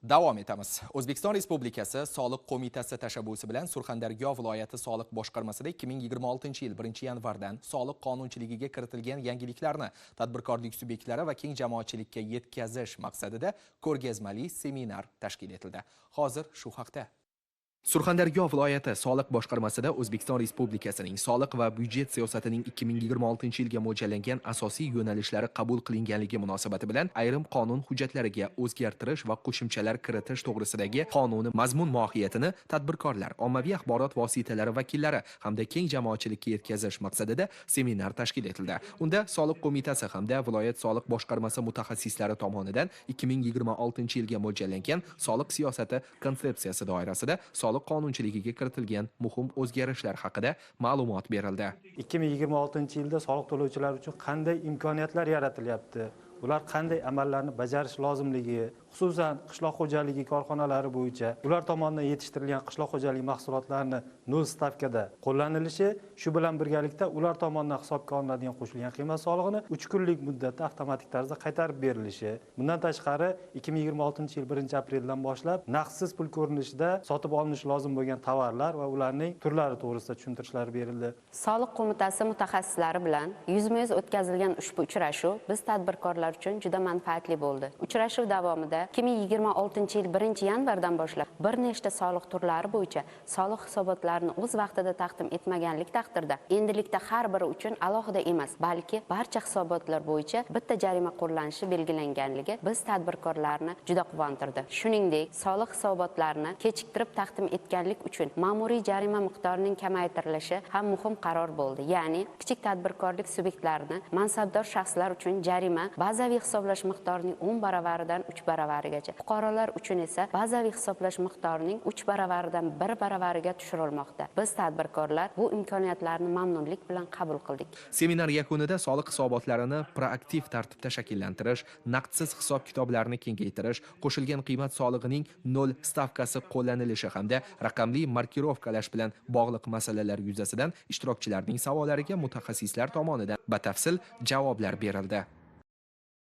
Davom etamiz. O'zbekiston Respublikasi Soliq qo'mitasi tashabbusi bilan Surxondaryo viloyati soliq boshqarmasida 2026-yil 1-yanvardan soliq qonunchiligiga kiritilgan yangiliklarni tadbirkorlik subyektlari va keng jamoatchilikka yetkazish maqsadida ko'rgazmali seminar tashkil etildi. Hozir shu haqda Surxondaryo viloyati soliq boshqarmasida O'zbekiston Respublikasining soliq va byudjet siyosatining 2026-yilga mo'ljallangan asosiy yo'nalishlari qabul qilinganligi munosabati bilan ayrim qonun hujjatlariga o'zgartirish va qo'shimchalar kiritish to'g'risidagi qonuni mazmun mohiyatini tadbirkorlar, ommaviy axborot vositalari vakillari hamda keng jamoatchilikka yetkazish maqsadida seminar tashkil etildi. Unda soliq qo'mitasi hamda viloyat soliq boshqarmasi mutaxassislari tomonidan 2026-yilga mo'ljallangan soliq siyosati konsepsiyasi doirasida soliq qonunchiligiga kiritilgan muhim o'zgarishlar haqida ma'lumot berildi. 2026-yilda soliq to'lovchilar uchun qanday imkoniyatlar yaratilyapti? Ular qanday amallarni bajarish lozimligi, xususan qishloq xo'jaligi korxonalari bo'yicha ular tomonidan yetishtirilgan qishloq xo'jaligi mahsulotlarini 0 stavkada qo'llanilishi, shu bilan birgalikda ular tomonidan hisobga olinadigan qo'shilgan qiymat solig'ini 3 kunlik muddatda avtomatik tarzda qaytarib berilishi. Bundan tashqari 2026-yil 1-apreldan boshlab naqdsiz pul ko'rinishida sotib olinishi lozim bo'lgan tovarlar va ularning turlari to'g'risida tushuntirishlar berildi. Soliq qo'mitasi mutaxassislari bilan yuzma-yuz o'tkazilgan ushbu uchrashuv biz tadbirkorlar uchun juda manfaatli bo'ldi. Uchrashuv davomida 2026-yil 1-yanvardan boshlab bir nechta soliq turlari bo'yicha soliq hisobotlarini o'z vaqtida taqdim etmaganlik taqdirda endilikda har biri uchun alohida emas, balki barcha hisobotlar bo'yicha bitta jarima qo'llanishi belgilanganligi biz tadbirkorlarni juda quvontirdi. Shuningdek, soliq hisobotlarini kechiktirib taqdim etganlik uchun ma'muriy jarima miqdorining kamaytirilishi ham muhim qaror bo'ldi. Ya'ni kichik tadbirkorlik subyektlarini mansabdor shaxslar uchun jarima bazaviy hisoblash miqdorining 10 baravaridan 3 baravarigacha, fuqarolar uchun esa bazaviy hisoblash miqdorining 3 baravaridan 1 baravariga tushirilmoqda. Biz tadbirkorlar bu imkoniyatlarni mamnunlik bilan qabul qildik. Seminar yakunida soliq hisobotlarini proaktiv tartibda shakllantirish, naqdsiz hisob-kitoblarni kengaytirish, qo'shilgan qiymat solig'ining 0 stavkasi qo'llanilishi hamda raqamli markirovkalash bilan bog'liq masalalar yuzasidan ishtirokchilarning savollariga mutaxassislar tomonidan batafsil javoblar berildi.